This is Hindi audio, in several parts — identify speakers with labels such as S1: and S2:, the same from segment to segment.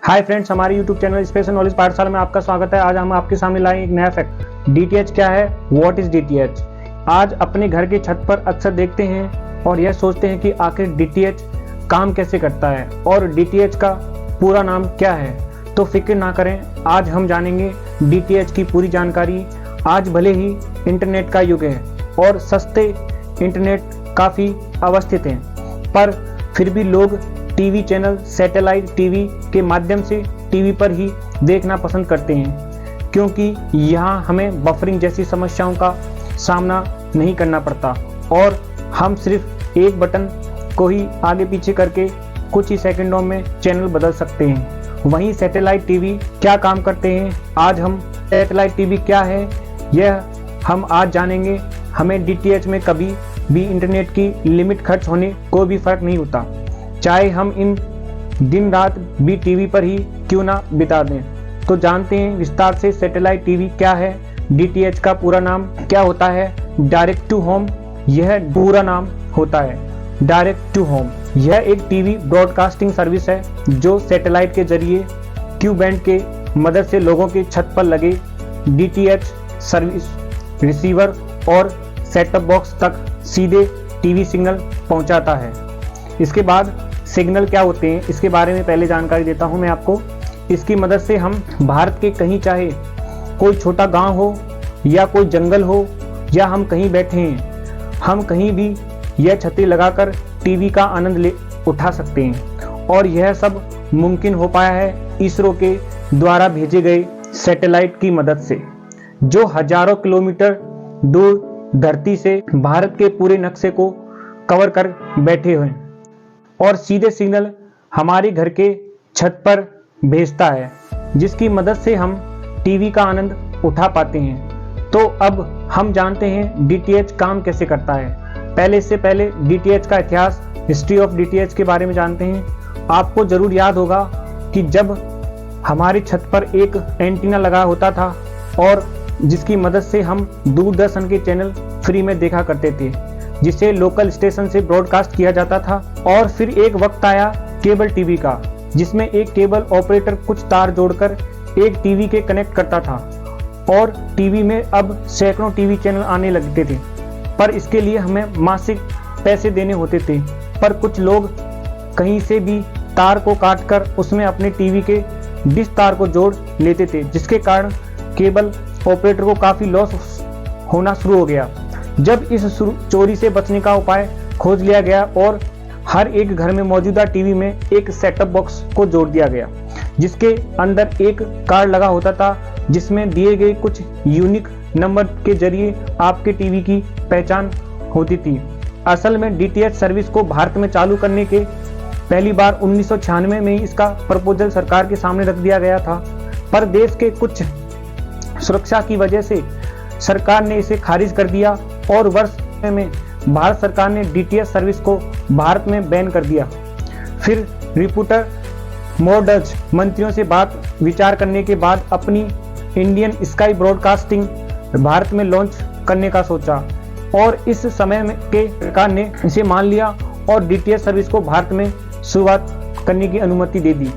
S1: हाय फ्रेंड्स, हमारे YouTube चैनल स्पेशल नॉलेज पाठशाला में आपका स्वागत है। आज हम आपके सामने लाए एक नया फैक्ट। DTH क्या है? What is DTH? आज अपने घर की छत पर अक्सर देखते हैं और यह सोचते हैं कि आखिर DTH काम कैसे करता है और DTH का पूरा नाम क्या है। तो फिक्र ना करें, आज हम जानेंगे DTH की पूरी जानकारी। आज भले ही इंटरनेट का युग है और सस्ते इंटरनेट काफ़ी अवस्थित हैं, पर फिर भी लोग टीवी चैनल सैटेलाइट टीवी के माध्यम से टीवी पर ही देखना पसंद करते हैं, क्योंकि यहाँ हमें बफरिंग जैसी समस्याओं का सामना नहीं करना पड़ता और हम सिर्फ एक बटन को ही आगे पीछे करके कुछ ही सेकंडों में चैनल बदल सकते हैं। वहीं सैटेलाइट टीवी क्या काम करते हैं, आज हम सैटेलाइट टीवी क्या है यह हम आज जानेंगे। हमें DTH में कभी भी इंटरनेट की लिमिट खर्च होने को भी फर्क नहीं होता, चाहे हम इन दिन रात भी टीवी पर ही क्यों ना बिता दें। तो जानते हैं विस्तार से सैटेलाइट टीवी क्या है, DTH का पूरा नाम क्या होता है। डायरेक्ट टू होम यह पूरा नाम होता है। डायरेक्ट टू होम यह एक टीवी ब्रॉडकास्टिंग सर्विस है जो सैटेलाइट के जरिए क्यू बैंड के मदद से लोगों के छत पर लगे DTH सर्विस रिसीवर और सेटअप बॉक्स तक सीधे टीवी सिग्नल पहुंचाता है। इसके बाद सिग्नल क्या होते हैं इसके बारे में पहले जानकारी देता हूं मैं आपको। इसकी मदद से हम भारत के कहीं, चाहे कोई छोटा गांव हो या कोई जंगल हो या हम कहीं बैठे हैं, हम कहीं भी यह छतरी लगाकर टीवी का आनंद उठा सकते हैं। और यह सब मुमकिन हो पाया है इसरो के द्वारा भेजे गए सैटेलाइट की मदद से, जो हजारों किलोमीटर दूर धरती से भारत के पूरे नक्शे को कवर कर बैठे हुए और सीधे सिग्नल हमारे घर के छत पर भेजता है, जिसकी मदद से हम टीवी का आनंद उठा पाते हैं। तो अब हम जानते हैं DTH काम कैसे करता है। इससे पहले DTH का इतिहास, हिस्ट्री ऑफ DTH के बारे में जानते हैं। आपको जरूर याद होगा कि जब हमारी छत पर एक एंटीना लगा होता था और जिसकी मदद से हम दूरदर्शन के चैनल फ्री में देखा करते थे, जिसे लोकल स्टेशन से ब्रॉडकास्ट किया जाता था। और फिर एक वक्त आया केबल टीवी का, जिसमें एक केबल ऑपरेटर कुछ तार जोड़कर एक टीवी के कनेक्ट करता था और टीवी में अब सैकड़ों टीवी चैनल आने लगते थे, पर इसके लिए हमें मासिक पैसे देने होते थे। पर कुछ लोग कहीं से भी तार को काटकर उसमें अपने टीवी के डिश तार को जोड़ लेते थे, जिसके कारण केबल ऑपरेटर को काफी लॉस होना शुरू हो गया। जब इस चोरी से बचने का उपाय खोज लिया गया और हर एक घर में मौजूदा टीवी में एक सेटअप बॉक्स को जोड़ दिया गया, जिसके अंदर एक कार्ड लगा होता था, जिसमें दिए गए कुछ यूनिक नंबर के जरिए आपके टीवी की पहचान होती थी। असल में DTH सर्विस को भारत में चालू करने के पहली बार 1996 में इसका प्रपोजल सरकार के सामने रख दिया गया था, पर देश के कुछ सुरक्षा की वजह से सरकार ने इसे खारिज कर दिया और वर्ष में भारत सरकार ने DTH सर्विस को भारत में बैन कर दिया। फिर रिपोर्टर मोडज मंत्रियों से बात विचार करने के बाद अपनी इंडियन स्काई ब्रॉडकास्टिंग भारत में लॉन्च करने का सोचा और इस समय में के सरकार ने इसे मान लिया और DTH सर्विस को भारत में शुरुआत करने की अनुमति दे दी,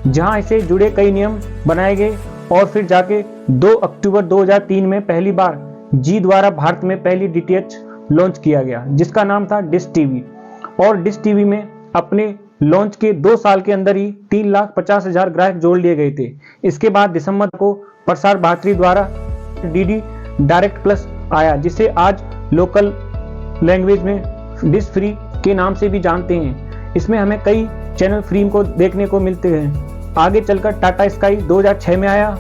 S1: जहां इसे जुड़े कई नियम बनाए गए और फिर जाके 2 अक्टूबर 2003 में पहली बार जी द्वारा भारत में पहली DTH लॉन्च किया गया, जिसका नाम था डिश टीवी। और डिश टीवी में अपने लॉन्च के 2 साल के अंदर ही 3,50,000 ग्राहक जोड़ लिए गए थे। इसके बाद दिसंबर को प्रसार भारती द्वारा DD डायरेक्ट प्लस आया, जिसे आज लोकल लैंग्वेज में डिश फ्री के नाम से भी जानते हैं। इसमें हमें कई चैनल फ्री को देखने को मिलते हैं। आगे चलकर टाटा स्काई 2006 में आया,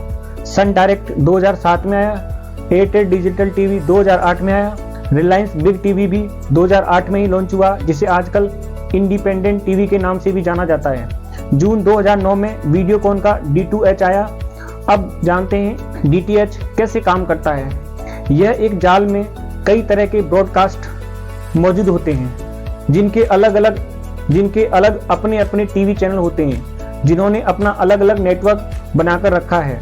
S1: सन डायरेक्ट 2007 में आया, एयरटेल डिजिटल टीवी 2008 में आया, रिलायंस बिग टीवी भी 2008 में ही लॉन्च हुआ, जिसे आजकल इंडिपेंडेंट टीवी के नाम से भी जाना जाता है। जून 2009 में वीडियोकॉन का D2H आया। अब जानते हैं DTH कैसे काम करता है। यह एक जाल में कई तरह के ब्रॉडकास्ट मौजूद होते हैं, जिनके अलग अपने अपने टीवी चैनल होते हैं, जिन्होंने अपना अलग अलग नेटवर्क बनाकर रखा है।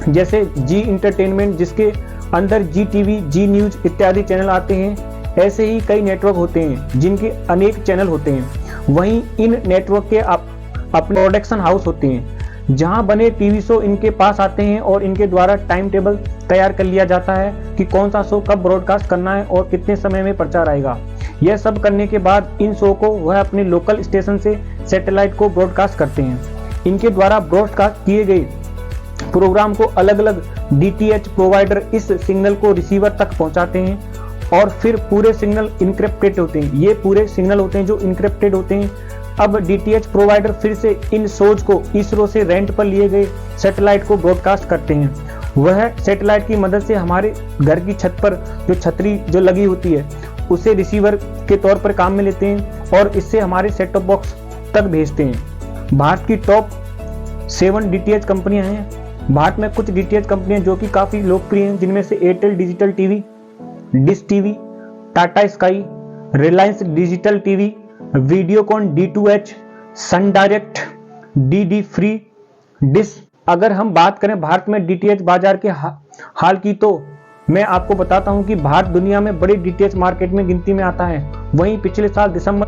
S1: जैसे जी इंटरटेनमेंट, जिसके अंदर जी टीवी, जी न्यूज इत्यादि चैनल आते हैं। ऐसे ही कई नेटवर्क होते हैं जिनके अनेक चैनल होते हैं। वहीं इन नेटवर्क के अपने प्रोडक्शन हाउस होते हैं, जहां बने टीवी शो इनके पास आते हैं और इनके द्वारा टाइम टेबल तैयार कर लिया जाता है कि कौन सा शो कब ब्रॉडकास्ट करना है और कितने समय में प्रचार आएगा। यह सब करने के बाद इन शो को वह अपने लोकल स्टेशन से सैटेलाइट को ब्रॉडकास्ट करते हैं। इनके द्वारा ब्रॉडकास्ट किए गए प्रोग्राम को अलग अलग डीटीएच प्रोवाइडर इस सिग्नल को रिसीवर तक पहुंचाते हैं और फिर पूरे सिग्नल इनक्रिप्टेड होते हैं। ये पूरे सिग्नल होते हैं जो इनक्रिप्टेड होते हैं। अब डीटीएच प्रोवाइडर फिर से इन शोज को इसरो से रेंट पर लिए गए सैटेलाइट को ब्रॉडकास्ट करते हैं। वह सैटेलाइट की मदद से हमारे घर की छत पर जो छतरी जो लगी होती है उसे रिसीवर के तौर पर काम में लेते हैं और इससे हमारे सेट टॉप बॉक्स तक भेजते हैं। भारत की टॉप 7 डीटीएच कंपनियां हैं। भारत में कुछ डीटीएच कंपनियां जो कि काफी लोकप्रिय हैं, जिनमें से Airtel digital TV, dish TV, Tata sky, Reliance digital TV, Videocon D2H, Sun Direct, DD free, dish. अगर हम बात करें भारत में डीटीएच बाजार के हाल की, तो मैं आपको बताता हूं कि भारत दुनिया में बड़े डीटीएच मार्केट में गिनती में आता है। वहीं पिछले साल दिसंबर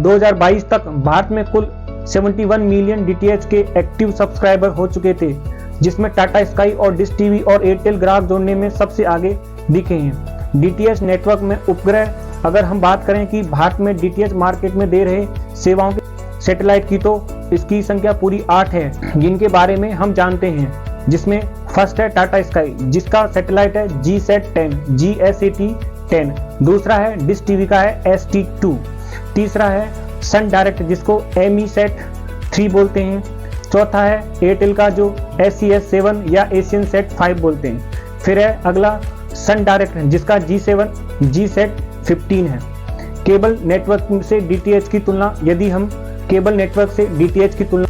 S1: 2022 तक भारत में कुल 71 मिलियन डीटीएच के एक्टिव सब्सक्राइबर हो चुके थे, जिसमें टाटा स्काई और डिश टीवी और एयरटेल ग्राहक जोड़ने में सबसे आगे दिखे हैं। डीटीएच नेटवर्क में उपग्रह, अगर हम बात करें कि भारत में डीटीएच मार्केट में दे रहे सेवाओं के सैटेलाइट की, तो इसकी संख्या पूरी 8 है जिनके बारे में हम जानते हैं। जिसमें फर्स्ट है टाटा स्काई, जिसका सैटेलाइट है GSAT-10। दूसरा है डिश टीवी का है ST2। तीसरा है सन डायरेक्ट, जिसको MESAT-3 बोलते हैं। चौथा है एयरटेल का जो SES-7 या एशियन सेट 5 बोलते हैं। फिर है अगला सन डायरेक्ट, जिसका GSAT-15 है। केबल नेटवर्क से डीटीएच की तुलना, यदि हम केबल नेटवर्क से डीटीएच की तुलना